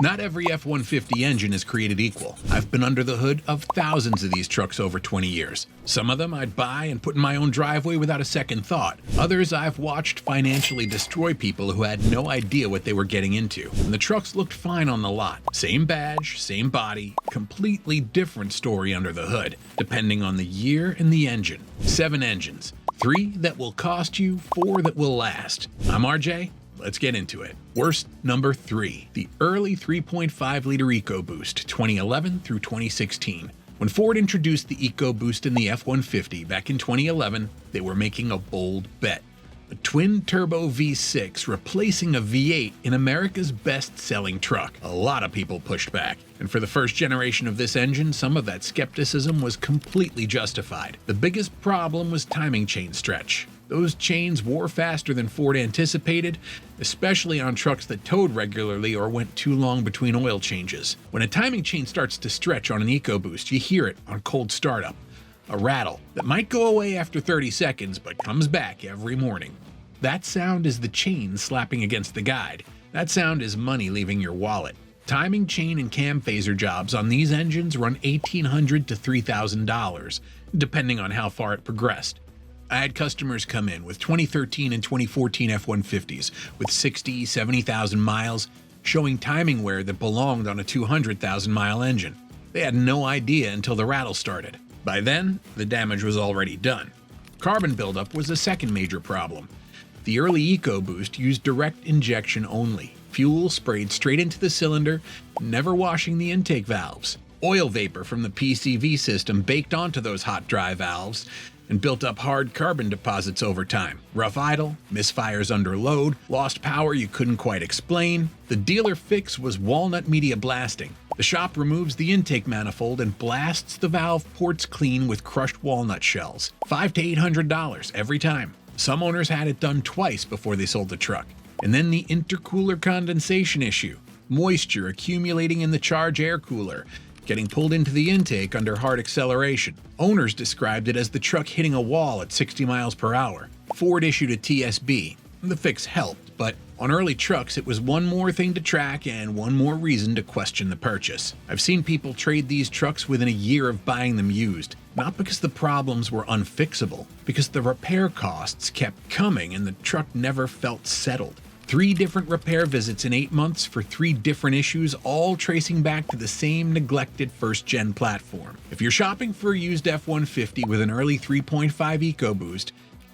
Not every F-150 engine is created equal. I've been under the hood of thousands of these trucks over 20 years. Some of them I'd buy and put in my own driveway without a second thought. Others I've watched financially destroy people who had no idea what they were getting into. And the trucks looked fine on the lot. Same badge, same body, completely different story under the hood, depending on the year and the engine. 7 engines. 3 that will cost you, 4 that will last. I'm RJ. Let's get into it. Worst number 3, the early 3.5-liter EcoBoost, 2011 through 2016. When Ford introduced the EcoBoost in the F-150 back in 2011, they were making a bold bet. A twin-turbo V6 replacing a V8 in America's best-selling truck. A lot of people pushed back. And for the first generation of this engine, some of that skepticism was completely justified. The biggest problem was timing chain stretch. Those chains wore faster than Ford anticipated, especially on trucks that towed regularly or went too long between oil changes. When a timing chain starts to stretch on an EcoBoost, you hear it on cold startup. A rattle that might go away after 30 seconds but comes back every morning. That sound is the chain slapping against the guide. That sound is money leaving your wallet. Timing chain and cam phaser jobs on these engines run $1,800 to $3,000, depending on how far it progressed. I had customers come in with 2013 and 2014 F-150s with 60, 70,000 miles, showing timing wear that belonged on a 200,000-mile engine. They had no idea until the rattle started. By then, the damage was already done. Carbon buildup was a second major problem. The early EcoBoost used direct injection only. Fuel sprayed straight into the cylinder, never washing the intake valves. Oil vapor from the PCV system baked onto those hot dry valves and built up hard carbon deposits over time. Rough idle, misfires under load, lost power you couldn't quite explain. The dealer fix was walnut media blasting. The shop removes the intake manifold and blasts the valve ports clean with crushed walnut shells. $500 to $800 every time. Some owners had it done twice before they sold the truck. And then the intercooler condensation issue. Moisture accumulating in the charge air cooler, getting pulled into the intake under hard acceleration. Owners described it as the truck hitting a wall at 60 miles per hour. Ford issued a TSB. The fix helped, but on early trucks it was one more thing to track and one more reason to question the purchase. I've seen people trade these trucks within a year of buying them used, not because the problems were unfixable, because the repair costs kept coming and the truck never felt settled. 3 different repair visits in 8 months for 3 different issues, all tracing back to the same neglected first-gen platform. If you're shopping for a used F-150 with an early 3.5 EcoBoost,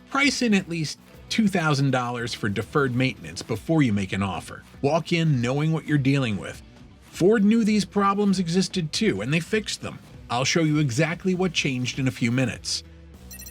price in at least $2,000 for deferred maintenance before you make an offer. Walk in knowing what you're dealing with. Ford knew these problems existed too, and they fixed them. I'll show you exactly what changed in a few minutes.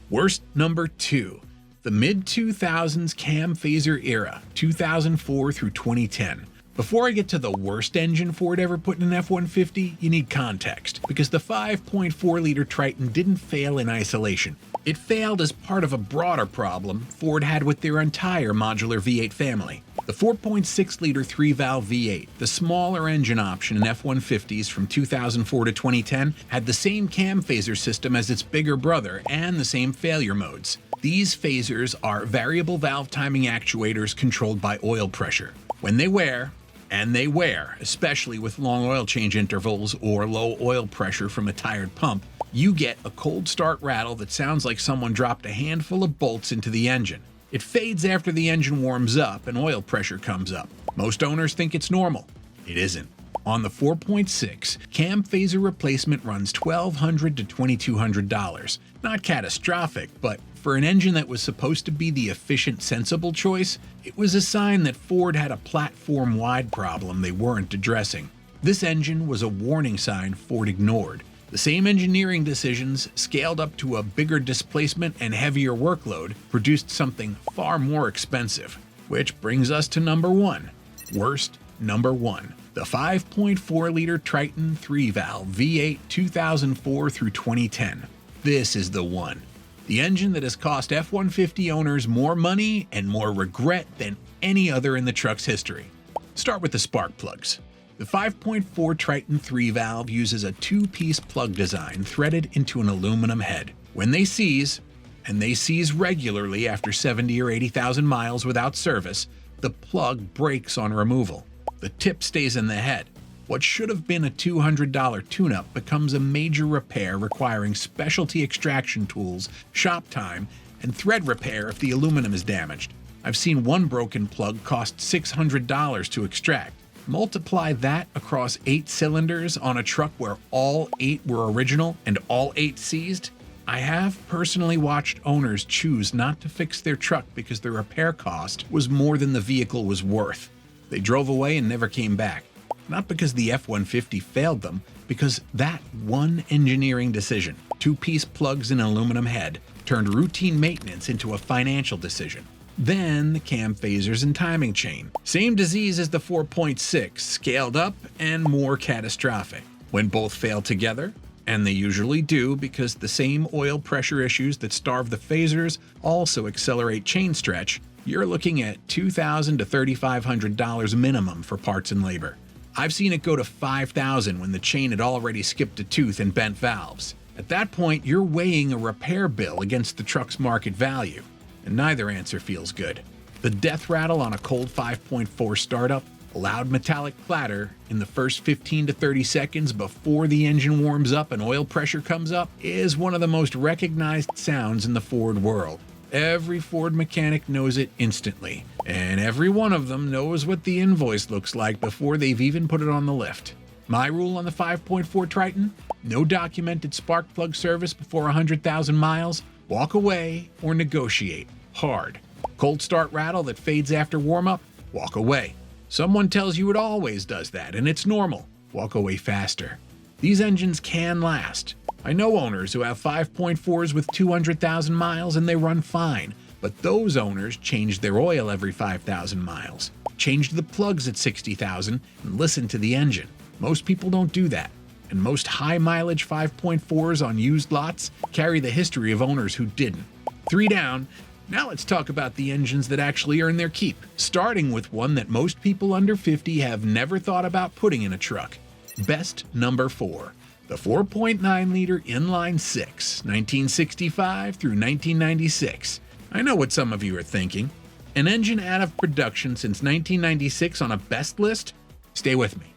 Worst number 2. The mid-2000s cam phaser era, 2004 through 2010. Before I get to the worst engine Ford ever put in an F-150, you need context, because the 5.4-liter Triton didn't fail in isolation. It failed as part of a broader problem Ford had with their entire modular V8 family. The 4.6-liter 3-valve V8, the smaller engine option in F-150s from 2004 to 2010, had the same cam phaser system as its bigger brother and the same failure modes. These phasers are variable valve timing actuators controlled by oil pressure. When they wear, and they wear, especially with long oil change intervals or low oil pressure from a tired pump, you get a cold start rattle that sounds like someone dropped a handful of bolts into the engine. It fades after the engine warms up and oil pressure comes up. Most owners think it's normal. It isn't. On the 4.6, cam phaser replacement runs $1,200 to $2,200. Not catastrophic, but for an engine that was supposed to be the efficient, sensible choice, it was a sign that Ford had a platform-wide problem they weren't addressing. This engine was a warning sign Ford ignored. The same engineering decisions, scaled up to a bigger displacement and heavier workload, produced something far more expensive. Which brings us to number 1. Worst number 1. The 5.4-liter Triton 3-valve V8 2004 through 2010. This is the one. The engine that has cost F-150 owners more money and more regret than any other in the truck's history. Start with the spark plugs. The 5.4 Triton 3-valve uses a 2-piece plug design threaded into an aluminum head. When they seize, and they seize regularly after 70 or 80,000 miles without service, the plug breaks on removal. The tip stays in the head. What should have been a $200 tune-up becomes a major repair requiring specialty extraction tools, shop time, and thread repair if the aluminum is damaged. I've seen one broken plug cost $600 to extract. Multiply that across 8 cylinders on a truck where all 8 were original and all 8 seized. I have personally watched owners choose not to fix their truck because the repair cost was more than the vehicle was worth. They drove away and never came back. Not because the F-150 failed them, because that one engineering decision, 2-piece plugs and an aluminum head, turned routine maintenance into a financial decision. Then the cam phasers and timing chain. Same disease as the 4.6, scaled up and more catastrophic. When both fail together, and they usually do because the same oil pressure issues that starve the phasers also accelerate chain stretch, you're looking at $2,000 to $3,500 minimum for parts and labor. I've seen it go to $5,000 when the chain had already skipped a tooth and bent valves. At that point, you're weighing a repair bill against the truck's market value. And neither answer feels good. The death rattle on a cold 5.4 startup, a loud metallic clatter in the first 15 to 30 seconds before the engine warms up and oil pressure comes up, is one of the most recognized sounds in the Ford world. Every Ford mechanic knows it instantly, and every one of them knows what the invoice looks like before they've even put it on the lift. My rule on the 5.4 Triton? No documented spark plug service before 100,000 miles. Walk away or negotiate. Hard. Cold start rattle that fades after warm-up? Walk away. Someone tells you it always does that, and it's normal. Walk away faster. These engines can last. I know owners who have 5.4s with 200,000 miles and they run fine, but those owners changed their oil every 5,000 miles, changed the plugs at 60,000, and listened to the engine. Most people don't do that. And most high-mileage 5.4s on used lots carry the history of owners who didn't. 3 down. Now let's talk about the engines that actually earn their keep, starting with one that most people under 50 have never thought about putting in a truck. Best number 4. The 4.9-liter inline-6, 1965 through 1996. I know what some of you are thinking. An engine out of production since 1996 on a best list? Stay with me.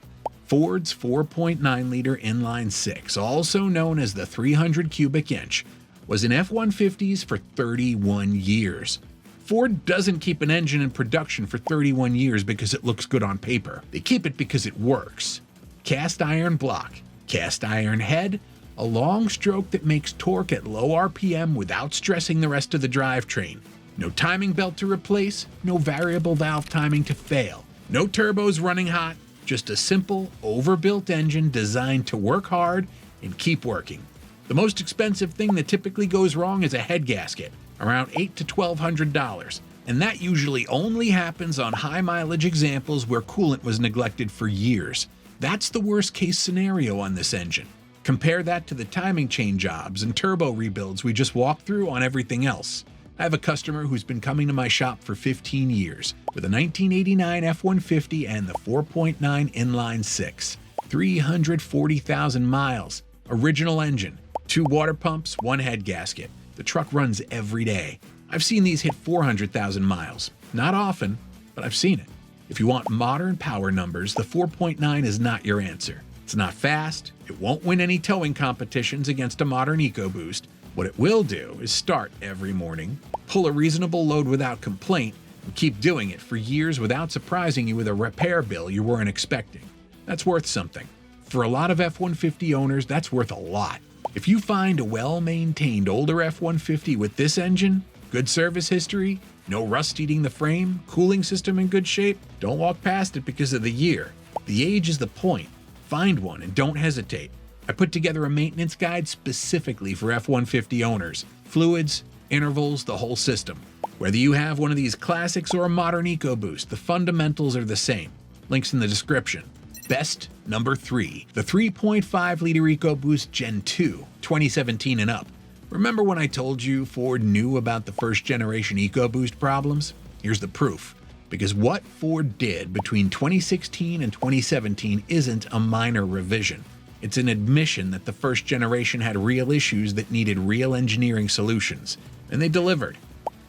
Ford's 4.9-liter inline-6, also known as the 300 cubic inch, was in F-150s for 31 years. Ford doesn't keep an engine in production for 31 years because it looks good on paper. They keep it because it works. Cast iron block, cast iron head, a long stroke that makes torque at low RPM without stressing the rest of the drivetrain. No timing belt to replace, no variable valve timing to fail, no turbos running hot, just a simple, overbuilt engine designed to work hard and keep working. The most expensive thing that typically goes wrong is a head gasket, around $800 to $1,200, and that usually only happens on high-mileage examples where coolant was neglected for years. That's the worst-case scenario on this engine. Compare that to the timing chain jobs and turbo rebuilds we just walked through on everything else. I have a customer who's been coming to my shop for 15 years with a 1989 F-150 and the 4.9 inline-6. 340,000 miles. Original engine. 2 water pumps, 1 head gasket. The truck runs every day. I've seen these hit 400,000 miles. Not often, but I've seen it. If you want modern power numbers, the 4.9 is not your answer. It's not fast, it won't win any towing competitions against a modern EcoBoost. What it will do is start every morning, pull a reasonable load without complaint, and keep doing it for years without surprising you with a repair bill you weren't expecting. That's worth something. For a lot of F-150 owners, that's worth a lot. If you find a well-maintained older F-150 with this engine, good service history, no rust eating the frame, cooling system in good shape, don't walk past it because of the year. The age is the point. Find one and don't hesitate. I put together a maintenance guide specifically for F-150 owners. Fluids, intervals, the whole system. Whether you have one of these classics or a modern EcoBoost, the fundamentals are the same. Links in the description. Best number 3, the 3.5-liter EcoBoost Gen 2, 2017 and up. Remember when I told you Ford knew about the first-generation EcoBoost problems? Here's the proof. Because what Ford did between 2016 and 2017 isn't a minor revision. It's an admission that the first generation had real issues that needed real engineering solutions. And they delivered.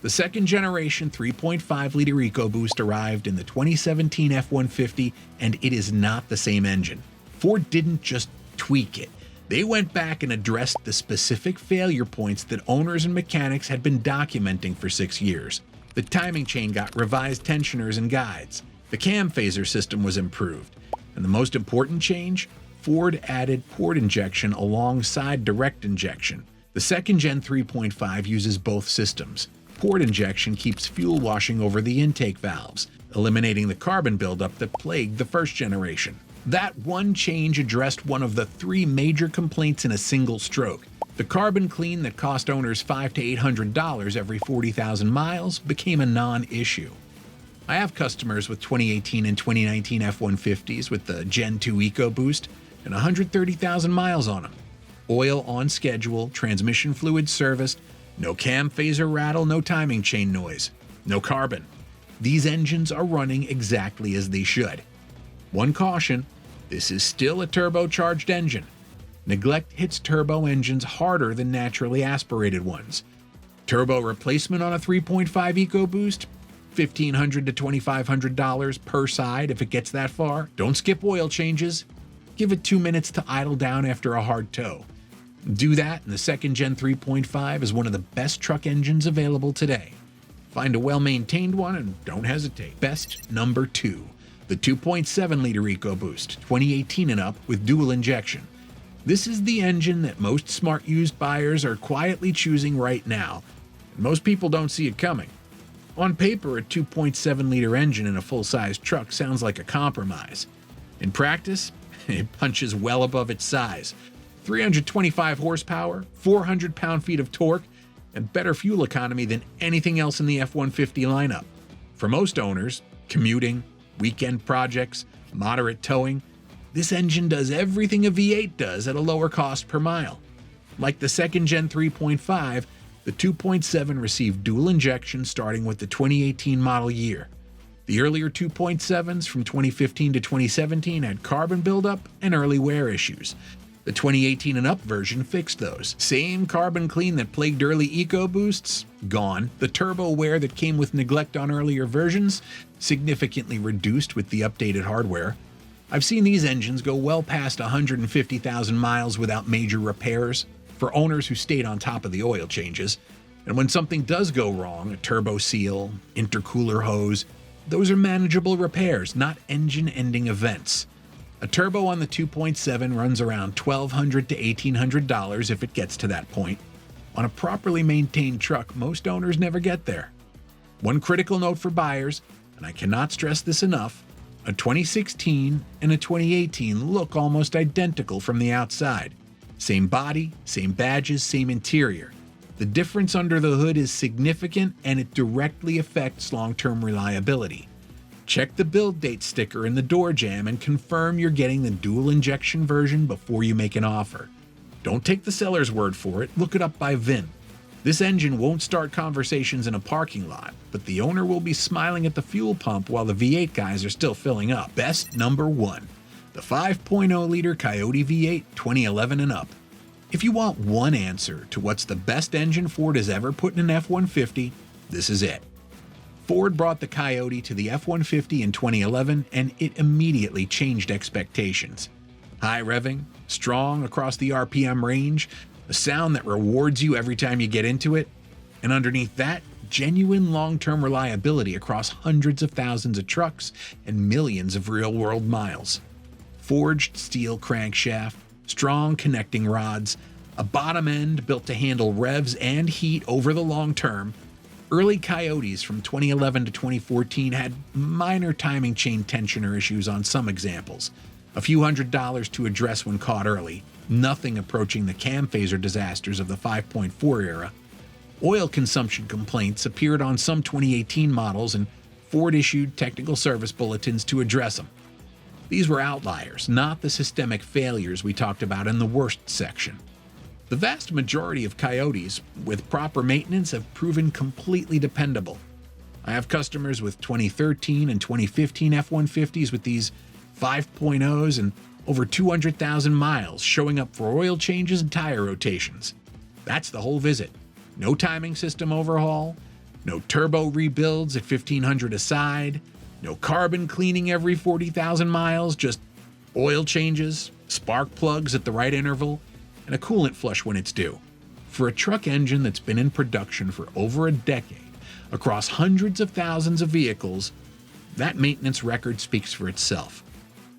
The second generation 3.5-liter EcoBoost arrived in the 2017 F-150, and it is not the same engine. Ford didn't just tweak it. They went back and addressed the specific failure points that owners and mechanics had been documenting for 6 years. The timing chain got revised tensioners and guides. The cam phaser system was improved. And the most important change? Ford added port injection alongside direct injection. The second Gen 3.5 uses both systems. Port injection keeps fuel washing over the intake valves, eliminating the carbon buildup that plagued the first generation. That one change addressed one of the 3 major complaints in a single stroke. The carbon clean that cost owners $500 to $800 every 40,000 miles became a non-issue. I have customers with 2018 and 2019 F-150s with the Gen 2 EcoBoost and 130,000 miles on them. Oil on schedule, transmission fluid serviced, no cam phaser rattle, no timing chain noise, no carbon. These engines are running exactly as they should. One caution, this is still a turbocharged engine. Neglect hits turbo engines harder than naturally aspirated ones. Turbo replacement on a 3.5 EcoBoost? $1,500 to $2,500 per side if it gets that far. Don't skip oil changes. Give it 2 minutes to idle down after a hard tow. Do that, and the second Gen 3.5 is one of the best truck engines available today. Find a well-maintained one and don't hesitate. Best number 2, the 2.7-liter EcoBoost, 2018 and up with dual injection. This is the engine that most smart used buyers are quietly choosing right now, and most people don't see it coming. On paper, a 2.7-liter engine in a full-size truck sounds like a compromise. In practice, it punches well above its size. 325 horsepower, 400 pound-feet of torque, and better fuel economy than anything else in the F-150 lineup. For most owners, commuting, weekend projects, moderate towing, this engine does everything a V8 does at a lower cost per mile. Like the second Gen 3.5, the 2.7 received dual injection starting with the 2018 model year. The earlier 2.7s from 2015 to 2017 had carbon buildup and early wear issues. The 2018 and up version fixed those. Same carbon clean that plagued early EcoBoosts? Gone. The turbo wear that came with neglect on earlier versions? Significantly reduced with the updated hardware. I've seen these engines go well past 150,000 miles without major repairs for owners who stayed on top of the oil changes. And when something does go wrong, a turbo seal, intercooler hose, those are manageable repairs, not engine-ending events. A turbo on the 2.7 runs around $1,200 to $1,800 if it gets to that point. On a properly maintained truck, most owners never get there. One critical note for buyers, and I cannot stress this enough, a 2016 and a 2018 look almost identical from the outside. Same body, same badges, same interior. The difference under the hood is significant and it directly affects long-term reliability. Check the build date sticker in the door jamb and confirm you're getting the dual injection version before you make an offer. Don't take the seller's word for it, look it up by VIN. This engine won't start conversations in a parking lot, but the owner will be smiling at the fuel pump while the V8 guys are still filling up. Best number 1, the 5.0-liter Coyote V8 2011 and up. If you want one answer to what's the best engine Ford has ever put in an F-150, this is it. Ford brought the Coyote to the F-150 in 2011, and it immediately changed expectations. High revving, strong across the RPM range, a sound that rewards you every time you get into it, and underneath that, genuine long-term reliability across hundreds of thousands of trucks and millions of real-world miles. Forged steel crankshaft, strong connecting rods, a bottom end built to handle revs and heat over the long term. Early Coyotes from 2011 to 2014 had minor timing chain tensioner issues on some examples, a few $100s to address when caught early, nothing approaching the cam phaser disasters of the 5.4 era. Oil consumption complaints appeared on some 2018 models and Ford issued technical service bulletins to address them. These were outliers, not the systemic failures we talked about in the worst section. The vast majority of Coyotes, with proper maintenance, have proven completely dependable. I have customers with 2013 and 2015 F-150s with these 5.0s and over 200,000 miles showing up for oil changes and tire rotations. That's the whole visit. No timing system overhaul, no turbo rebuilds at $1,500 a side, no carbon cleaning every 40,000 miles, just oil changes, spark plugs at the right interval, and a coolant flush when it's due. For a truck engine that's been in production for over a decade, across hundreds of thousands of vehicles, that maintenance record speaks for itself.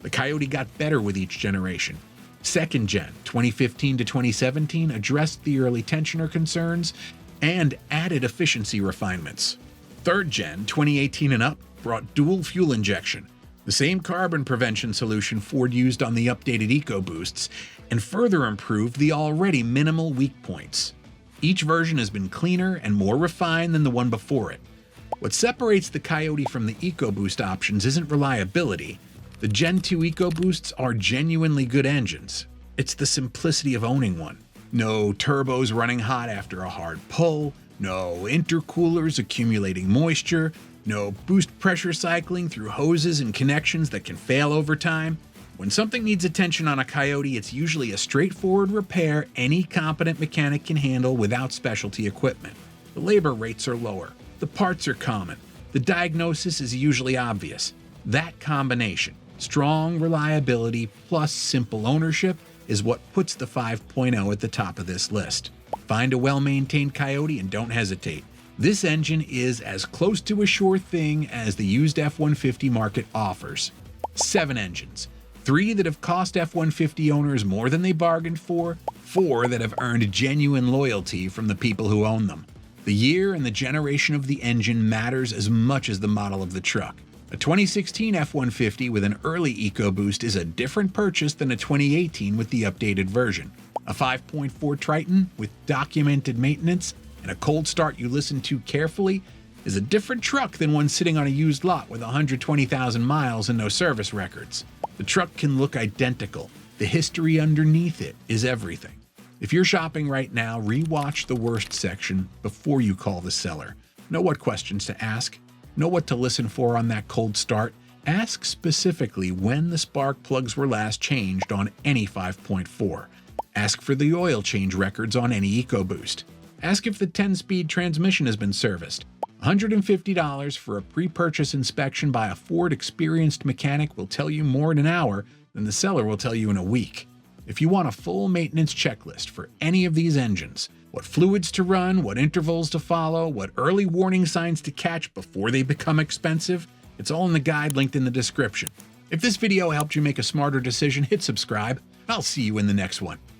The Coyote got better with each generation. Second gen, 2015 to 2017, addressed the early tensioner concerns and added efficiency refinements. Third gen, 2018 and up, brought dual fuel injection, the same carbon prevention solution Ford used on the updated EcoBoosts, and further improved the already minimal weak points. Each version has been cleaner and more refined than the one before it. What separates the Coyote from the EcoBoost options isn't reliability. The Gen 2 EcoBoosts are genuinely good engines. It's the simplicity of owning one. No turbos running hot after a hard pull, no intercoolers accumulating moisture, no boost pressure cycling through hoses and connections that can fail over time. When something needs attention on a Coyote, it's usually a straightforward repair any competent mechanic can handle without specialty equipment. The labor rates are lower, the parts are common, the diagnosis is usually obvious. That combination, strong reliability plus simple ownership, is what puts the 5.0 at the top of this list. Find a well-maintained Coyote and don't hesitate. This engine is as close to a sure thing as the used F-150 market offers. 7 engines. 3 that have cost F-150 owners more than they bargained for, 4 that have earned genuine loyalty from the people who own them. The year and the generation of the engine matters as much as the model of the truck. A 2016 F-150 with an early EcoBoost is a different purchase than a 2018 with the updated version. A 5.4 Triton with documented maintenance and a cold start you listen to carefully is a different truck than one sitting on a used lot with 120,000 miles and no service records. The truck can look identical. The history underneath it is everything. If you're shopping right now, re-watch the worst section before you call the seller. Know what questions to ask. Know what to listen for on that cold start. Ask specifically when the spark plugs were last changed on any 5.4. Ask for the oil change records on any EcoBoost. Ask if the 10-speed transmission has been serviced. $150 for a pre-purchase inspection by a Ford experienced mechanic will tell you more in an hour than the seller will tell you in a week. If you want a full maintenance checklist for any of these engines, what fluids to run, what intervals to follow, what early warning signs to catch before they become expensive, it's all in the guide linked in the description. If this video helped you make a smarter decision, hit subscribe. I'll see you in the next one.